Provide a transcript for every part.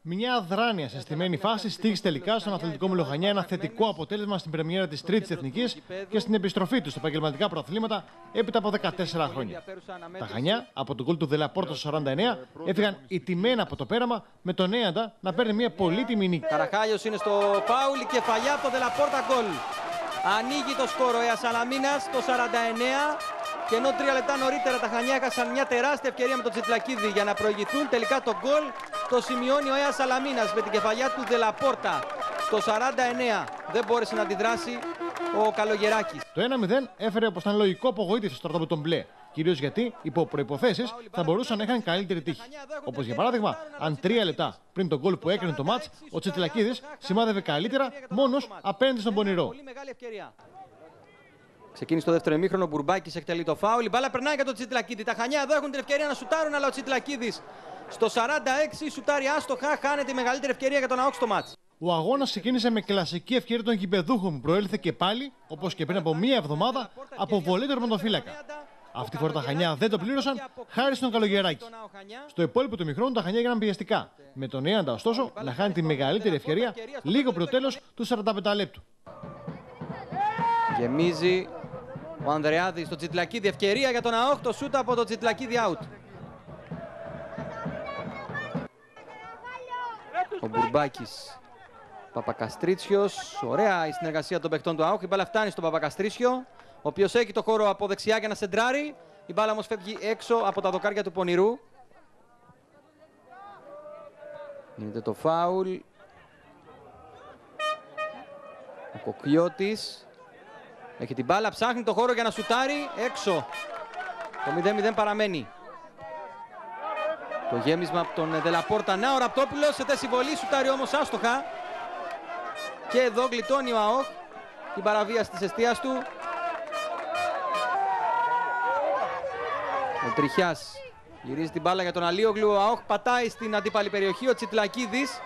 Μια αδράνεια σε στημένη φάση στήχησε τελικά στον Αθλητικό Μυλοχανιά ένα θετικό αποτέλεσμα στην πρεμιέρα της Τρίτης Εθνικής και στην επιστροφή του στα επαγγελματικά πρωταθλήματα έπειτα από 14 χρόνια. Τα Χανιά, από τον γκολ του Δελαπόρτα στο 49, έφυγαν ηττημένα από το πέραμα με τον Έαντα να παίρνει μια πολύτιμη νίκη. Καραχάλιος είναι στο φάουλ, η κεφαλιά από το Δελαπόρτα γκολ. Ανοίγει το σκόρο Αία Σαλαμίνας το 49. Και ενώ 3 λεπτά νωρίτερα τα Χανιά έχασαν μια τεράστια ευκαιρία με τον Τσιτλακίδη για να προηγηθούν, τελικά το γκολ το σημειώνει ο Αία Σαλαμίνας με την κεφαλιά του Δελαπόρτα. Στο 49 δεν μπόρεσε να αντιδράσει ο Καλογεράκης. Το 1-0 έφερε, όπως ήταν λογικό, απογοήτευση στο στρατόπεδο των μπλε. Κυρίως γιατί, υπό προϋποθέσεις, θα μπορούσαν να είχαν καλύτερη τύχη. Όπως για παράδειγμα, αν 3 λεπτά πριν τον γκολ που έκρινε το μάτς, ο Τσιτλακίδης σημάδευε καλύτερα μόνος απέναντι στον Πονηρό. Ξεκίνησε το δεύτερο ημίχρονο, ο Μπουρμπάκης εκτελεί το φάουλ. Η μπάλα περνάει για τον Τσιτλακίδη. Τα Χανιά εδώ έχουν την ευκαιρία να σουτάρουν, αλλά ο Τσιτλακίδης στο 46 σουτάρει άστοχα. Χάνεται η μεγαλύτερη ευκαιρία για τον ΑΟΚ στο μάτς. Ο αγώνας ξεκίνησε με κλασική ευκαιρία των γηπεδούχων που προήλθε και πάλι, όπως και πριν από μία εβδομάδα, από βολή του τερματοφύλακα. Αυτή τη φορά τα Χανιά δεν το πλήρωσαν, χάρη στον Καλογεράκη. Στο υπόλοιπο του ημιχρόνου τα Χανιά έγιναν πιεστικά. Με τον Έαντα, ωστόσο, να χάνει τη μεγαλύτερη ευκαιρία λίγο πριν το τέλος του 45 λεπτού. Γεμίζει ο Ανδρεάδης στο Τσιτλακίδη. Ευκαιρία για τον ΑΟΚ, το σούτ από το Τσιτλακίδη out. Ο Μπουρμπάκης. Παπακαστρίτσιος. Ωραία η συνεργασία των παιχτών του ΑΟΚ. Η μπάλα φτάνει στον Παπακαστρίτσιο, ο οποίος έχει το χώρο από δεξιά για να σεντράρει. Η μπάλα όμως φεύγει έξω από τα δοκάρια του Πονηρού. Γίνεται το φάουλ. Ο Κοκκιώτης έχει την μπάλα, ψάχνει το χώρο για να σουτάρει, έξω. Το 0-0 παραμένει. Το γέμισμα από τον Δελαπόρτα. Να ο Ραπτόπουλος σε θέση βολή, σουτάρει όμως άστοχα. Και εδώ γλιτώνει ο ΑΟΚ την παραβίαση της εστίας του. Ο Τριχιάς γυρίζει την μπάλα για τον Αλίογλου. Ο ΑΟΚ πατάει στην αντίπαλη περιοχή. Ο Τσιτλακίδης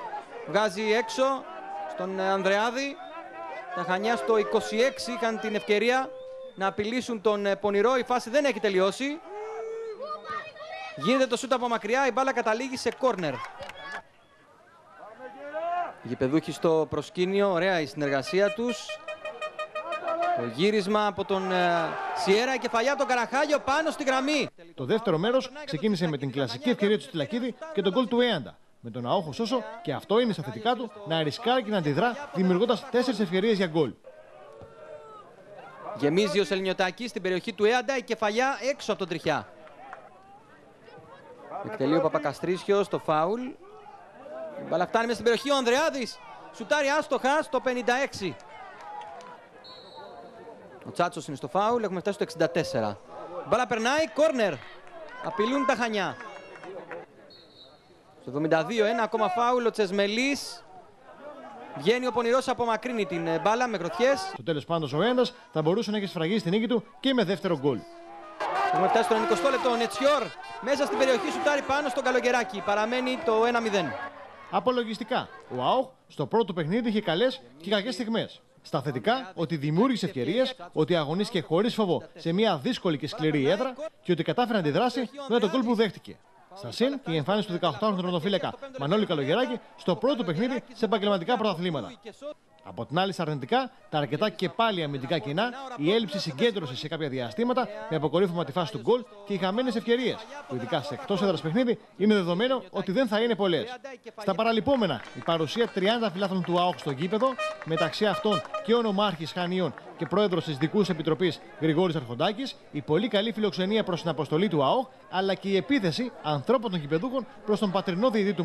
βγάζει έξω στον Ανδρεάδη. Τα Χανιά στο 26 είχαν την ευκαιρία να απειλήσουν τον Πονηρό. Η φάση δεν έχει τελειώσει. Γίνεται το σούτ από μακριά. Η μπάλα καταλήγει σε κόρνερ. Οι γηπεδούχοι στο προσκήνιο. Ωραία η συνεργασία τους. Το γύρισμα από τον Σιέρα. Η κεφαλιά από τον Καραχάλιο πάνω στη γραμμή. Το δεύτερο μέρος ξεκίνησε με την κλασική ευκαιρία του Τσιτλακίδη και τον γκολ του Έαντα. Με τον ΑΟΚ ωστόσο, και αυτό είναι στα θετικά του, να ρισκάρει και να αντιδρά, δημιουργώντας 4 ευκαιρίες για γκολ. Γεμίζει ο Σελνιωτάκης στην περιοχή του Έαντα, η κεφαλιά έξω από τον Τριχιά. Εκτελεί ο Παπακαστρίσιος στο φάουλ. Η μπάλα φτάνει μέσα στην περιοχή, ο Ανδρεάδης σουτάρει άστοχα στο 56. Ο Τσάτσος είναι στο φάουλ, έχουμε φτάσει στο 64. Η μπάλα περνάει, κόρνερ. Απειλούν τα Χανιά. Στο 72, ένα ακόμα φάουλ, ο Τσεσμελής. Βγαίνει ο Πονηρός, απομακρύνει την μπάλα με γροθιές. Στο τέλος πάντως ο Έαντας θα μπορούσε να έχει σφραγίσει την νίκη του και με δεύτερο γκολ. Έχουμε φτάσει στο 90 λεπτό, ο Νετσιόρ μέσα στην περιοχή σουτάρει πάνω στον Καλογεράκη. Παραμένει το 1-0. Απολογιστικά, ο ΑΟΚ στο πρώτο παιχνίδι είχε καλές και κακές στιγμές. Στα θετικά, ότι δημιούργησε ευκαιρίες, ότι αγωνίστηκε χωρίς φόβο σε μια δύσκολη και σκληρή έδρα και ότι κατάφερε να αντιδράσει με τον γκολ που δέχτηκε. Στα συν και η εμφάνιση του 18χρονου τερματοφύλακα Μανώλη Καλογεράκη στο πρώτο παιχνίδι σε επαγγελματικά πρωταθλήματα. Από την άλλη, στα αρνητικά, τα αρκετά και πάλι αμυντικά κενά, η έλλειψη συγκέντρωση σε κάποια διαστήματα με αποκορύφωμα τη φάση του γκολ και οι χαμένες ευκαιρίες, που ειδικά σε εκτός έδρας παιχνίδι είναι δεδομένο ότι δεν θα είναι πολλές. Στα παραλυπόμενα, η παρουσία 30 φιλάθλων του ΑΟΚ στο γήπεδο, μεταξύ αυτών και ο νομάρχης Χανίων και πρόεδρος της Δικούς Επιτροπής Γρηγόρης Αρχοντάκης, η πολύ καλή φιλοξενία προς την αποστολή του ΑΟΚ, αλλά και η επίθεση ανθρώπων των γηπεδούχων προς τον πατρινό διαιτητή του.